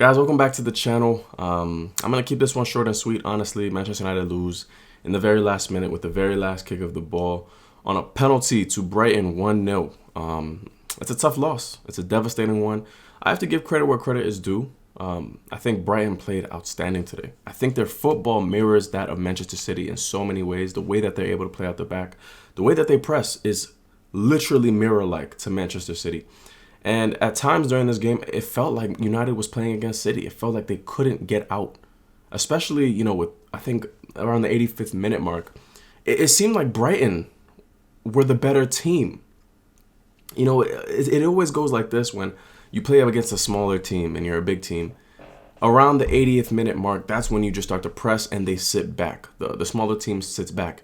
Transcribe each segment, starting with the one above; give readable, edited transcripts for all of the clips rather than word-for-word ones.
Guys, welcome back to the channel. I'm going to keep this one short and sweet. Honestly, Manchester United lose in the very last minute with the very last kick of the ball on a penalty to Brighton 1-0. It's a tough loss. It's a devastating one. I have to give credit where credit is due. I think Brighton played outstanding today. I think their football mirrors that of Manchester City in so many ways. The way that they're able to play out the back, the way that they press is literally mirror-like to Manchester City. And at times during this game, it felt like United was playing against City. It felt like they couldn't get out, especially, with, I think, around the 85th minute mark. It seemed like Brighton were the better team. It always goes like this when you play up against a smaller team and you're a big team. Around the 80th minute mark, that's when you just start to press and they sit back. The smaller team sits back.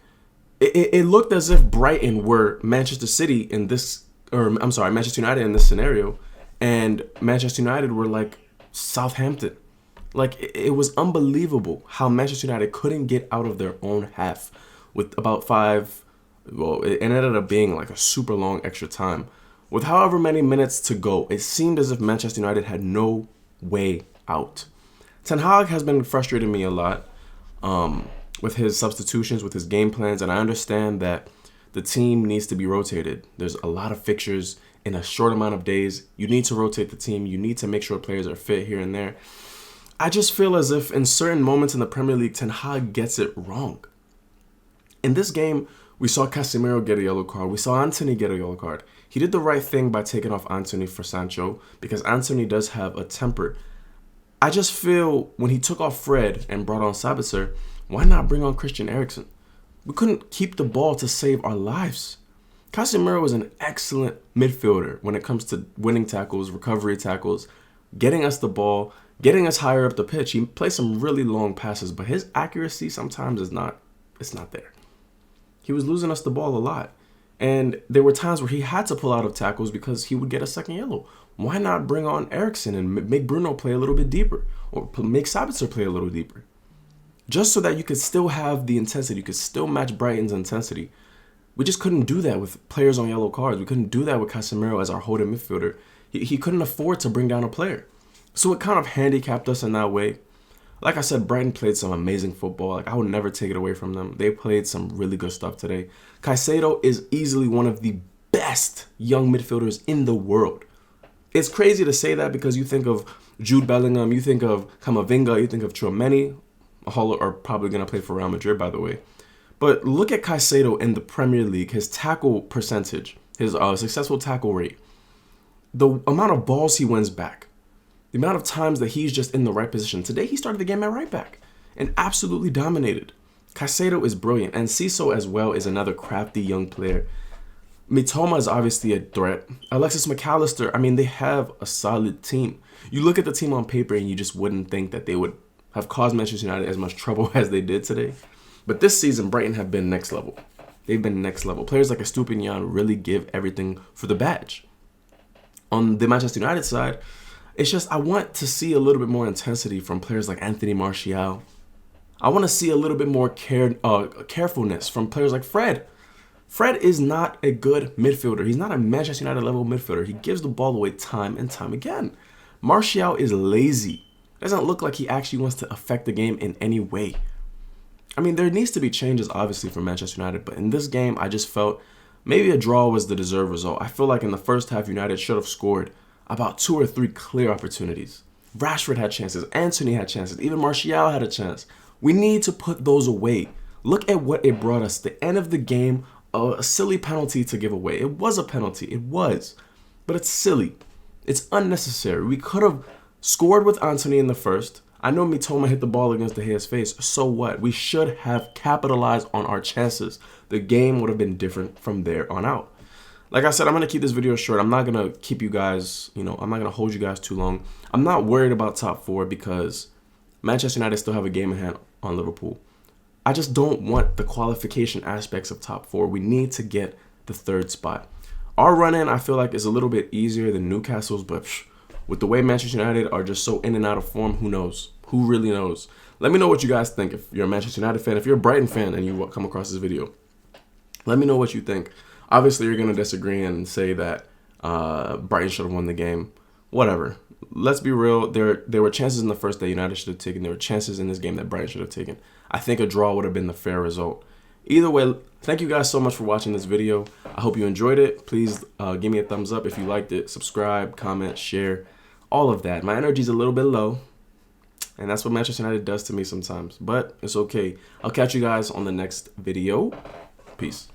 It looked as if Brighton were Manchester City in this, Manchester United in this scenario, and Manchester United were like Southampton. Like, it was unbelievable how Manchester United couldn't get out of their own half with about it ended up being like a super long extra time. With however many minutes to go, it seemed as if Manchester United had no way out. Ten Hag has been frustrating me a lot with his substitutions, with his game plans, and I understand that the team needs to be rotated. There's a lot of fixtures in a short amount of days. You need to rotate the team. You need to make sure players are fit here and there. I just feel as if in certain moments in the Premier League, Ten Hag gets it wrong. In this game, we saw Casemiro get a yellow card. We saw Antony get a yellow card. He did the right thing by taking off Antony for Sancho because Antony does have a temper. I just feel when he took off Fred and brought on Sabitzer, why not bring on Christian Eriksen? We couldn't keep the ball to save our lives. Casemiro is an excellent midfielder when it comes to winning tackles, recovery tackles, getting us the ball, getting us higher up the pitch. He plays some really long passes, but his accuracy sometimes it's not there. He was losing us the ball a lot. And there were times where he had to pull out of tackles because he would get a second yellow. Why not bring on Eriksen and make Bruno play a little bit deeper, or make Sabitzer play a little deeper? Just so that you could still have the intensity, you could still match Brighton's intensity. We just couldn't do that with players on yellow cards. We couldn't do that with Casemiro as our holding midfielder. He couldn't afford to bring down a player. So it kind of handicapped us in that way. Like I said, Brighton played some amazing football. Like, I would never take it away from them. They played some really good stuff today. Caicedo is easily one of the best young midfielders in the world. It's crazy to say that because you think of Jude Bellingham, you think of Camavinga, you think of Tchouameni. All are probably going to play for Real Madrid, by the way. But look at Caicedo in the Premier League, his tackle percentage, his successful tackle rate, the amount of balls he wins back, the amount of times that he's just in the right position. Today, he started the game at right back and absolutely dominated. Caicedo is brilliant, and Ciso as well is another crafty young player. Mitoma is obviously a threat. Alexis Mac Allister, they have a solid team. You look at the team on paper and you just wouldn't think that they would have caused Manchester United as much trouble as they did today. But this season, Brighton have been next level. They've been next level. Players like Estupinian really give everything for the badge. On the Manchester United side, it's just I want to see a little bit more intensity from players like Anthony Martial. I want to see a little bit more carefulness from players like Fred. Fred is not a good midfielder. He's not a Manchester United level midfielder. He gives the ball away time and time again. Martial is lazy. Doesn't look like he actually wants to affect the game in any way. There needs to be changes, obviously, for Manchester United, but in this game, I just felt maybe a draw was the deserved result. I feel like in the first half, United should have scored about 2 or 3 clear opportunities. Rashford had chances, Antony had chances, even Martial had a chance. We need to put those away. Look at what it brought us. The end of the game, a silly penalty to give away. It was a penalty, it was, but it's silly. It's unnecessary. We could have scored with Antony in the first. I know Mitoma hit the ball against De Gea's face. So what? We should have capitalized on our chances. The game would have been different from there on out. Like I said, I'm going to keep this video short. I'm not going to keep you guys, I'm not going to hold you guys too long. I'm not worried about top 4 because Manchester United still have a game in hand on Liverpool. I just don't want the qualification aspects of top 4. We need to get the 3rd spot. Our run-in, I feel like, is a little bit easier than Newcastle's, but with the way Manchester United are just so in and out of form, who knows? Who really knows? Let me know what you guys think. If you're a Manchester United fan, if you're a Brighton fan and you come across this video, let me know what you think. Obviously, you're going to disagree and say that Brighton should have won the game. Whatever. let's be real. There were chances in the first that United should have taken. There were chances in this game that Brighton should have taken. I think a draw would have been the fair result. Either way, thank you guys so much for watching this video. I hope you enjoyed it. Please give me a thumbs up if you liked it. Subscribe, comment, share, all of that. My energy's a little bit low, and that's what Manchester United does to me sometimes. But it's okay. I'll catch you guys on the next video. Peace.